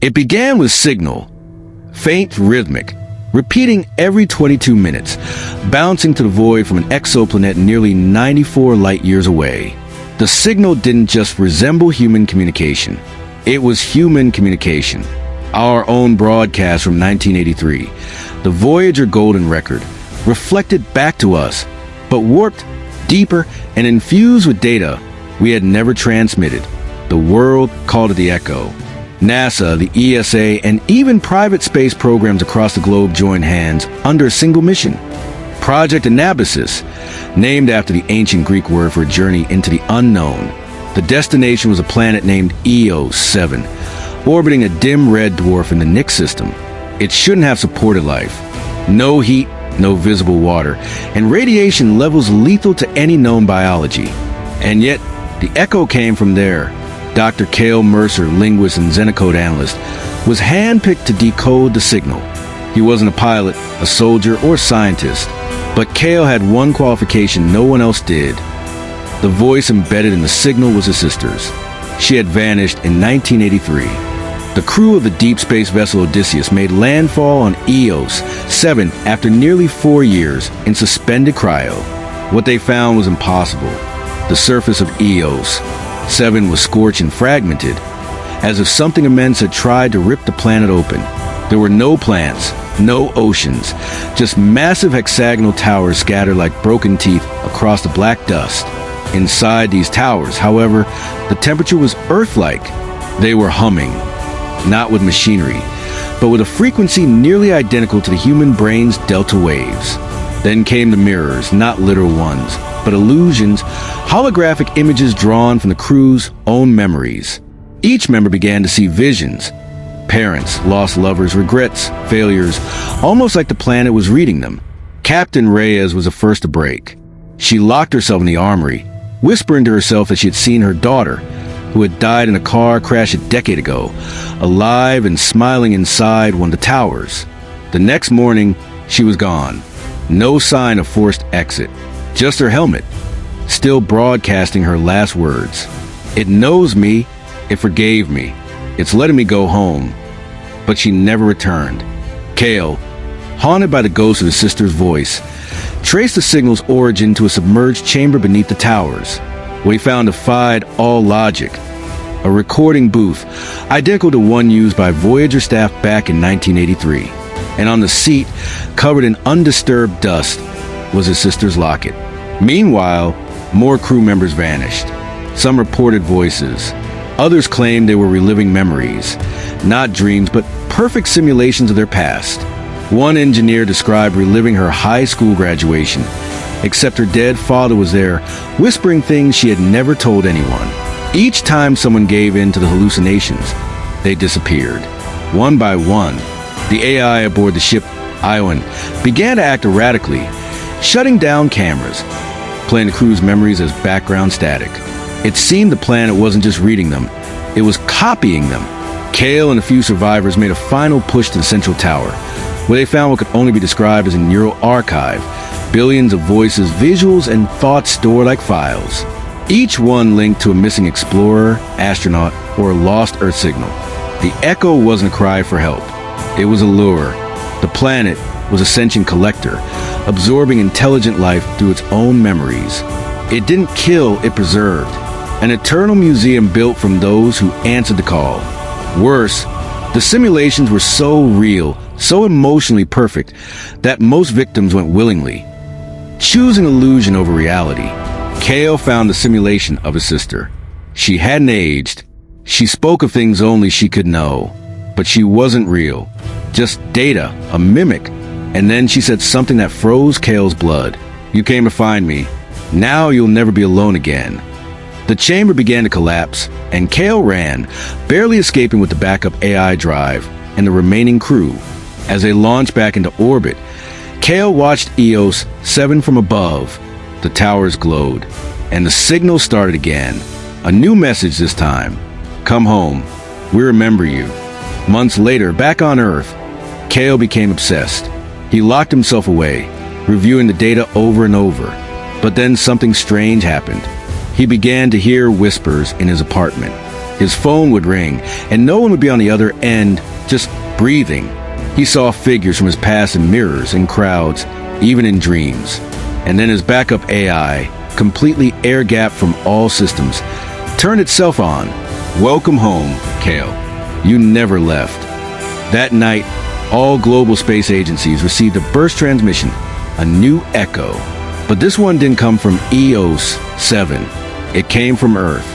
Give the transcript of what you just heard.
It began with signal, faint, rhythmic, repeating every 22 minutes, bouncing to the void from an exoplanet nearly 94 light-years away. The signal didn't just resemble human communication. It was human communication. Our own broadcast from 1983, the Voyager Golden Record, reflected back to us, but warped, deeper, and infused with data we had never transmitted. The world called it the Echo. NASA, the ESA, and even private space programs across the globe joined hands under a single mission. Project Anabasis, named after the ancient Greek word for a journey into the unknown. The destination was a planet named Eos 7, orbiting a dim red dwarf in the Nix system. It shouldn't have supported life. No heat, no visible water, and radiation levels lethal to any known biology. And yet, the echo came from there. Dr. Cale Mercer, linguist and Xenocode analyst, was handpicked to decode the signal. He wasn't a pilot, a soldier, or scientist, but Cale had one qualification no one else did. The voice embedded in the signal was his sister's. She had vanished in 1983. The crew of the deep space vessel Odysseus made landfall on Eos 7 after nearly 4 years in suspended cryo. What they found was impossible. The surface of Eos 7 was scorched and fragmented, as if something immense had tried to rip the planet open. There were no plants, no oceans, just massive hexagonal towers scattered like broken teeth across the black dust. Inside these towers, however, the temperature was Earth-like. They were humming, not with machinery, but with a frequency nearly identical to the human brain's delta waves. Then came the mirrors, not literal ones, but illusions, holographic images drawn from the crew's own memories. Each member began to see visions. Parents, lost lovers, regrets, failures, almost like the planet was reading them. Captain Reyes was the first to break. She locked herself in the armory, whispering to herself that she had seen her daughter, who had died in a car crash a decade ago, alive and smiling inside one of the towers. The next morning, she was gone. No sign of forced exit, just her helmet, still broadcasting her last words. It knows me, it forgave me, it's letting me go home. But she never returned. Cale, haunted by the ghost of his sister's voice, traced the signal's origin to a submerged chamber beneath the towers, where he found defied all logic. A recording booth, identical to one used by Voyager staff back in 1983. And on the seat, covered in undisturbed dust, was his sister's locket. Meanwhile, more crew members vanished. Some reported voices. Others claimed they were reliving memories, not dreams, but perfect simulations of their past. One engineer described reliving her high school graduation, except her dead father was there, whispering things she had never told anyone. Each time someone gave in to the hallucinations, they disappeared. One by one, the AI aboard the ship Iowan began to act erratically, shutting down cameras, playing the crew's memories as background static. It seemed the planet wasn't just reading them, it was copying them. Cale and a few survivors made a final push to the central tower, where they found what could only be described as a neural archive, billions of voices, visuals, and thoughts stored like files. Each one linked to a missing explorer, astronaut, or a lost Earth signal. The echo wasn't a cry for help. It was a lure. The planet was a sentient collector, absorbing intelligent life through its own memories. It didn't kill, it preserved. An eternal museum built from those who answered the call. Worse, the simulations were so real, so emotionally perfect, that most victims went willingly, choosing illusion over reality. Cale found the simulation of his sister. She hadn't aged. She spoke of things only she could know. But she wasn't real. Just data, a mimic. And then she said something that froze Cale's blood. "You came to find me. Now you'll never be alone again." The chamber began to collapse, and Cale ran, barely escaping with the backup AI drive and the remaining crew. As they launched back into orbit, Cale watched Eos 7 from above. The towers glowed, and the signal started again. A new message this time. "Come home. We remember you." Months later, back on Earth, Cale became obsessed. He locked himself away, reviewing the data over and over. But then something strange happened. He began to hear whispers in his apartment. His phone would ring, and no one would be on the other end, just breathing. He saw figures from his past in mirrors, in crowds, even in dreams. And then his backup AI, completely air-gapped from all systems, turned itself on. Welcome home, Kale. You never left. That night, all global space agencies received a burst transmission, a new echo. But this one didn't come from EOS 7. It came from Earth.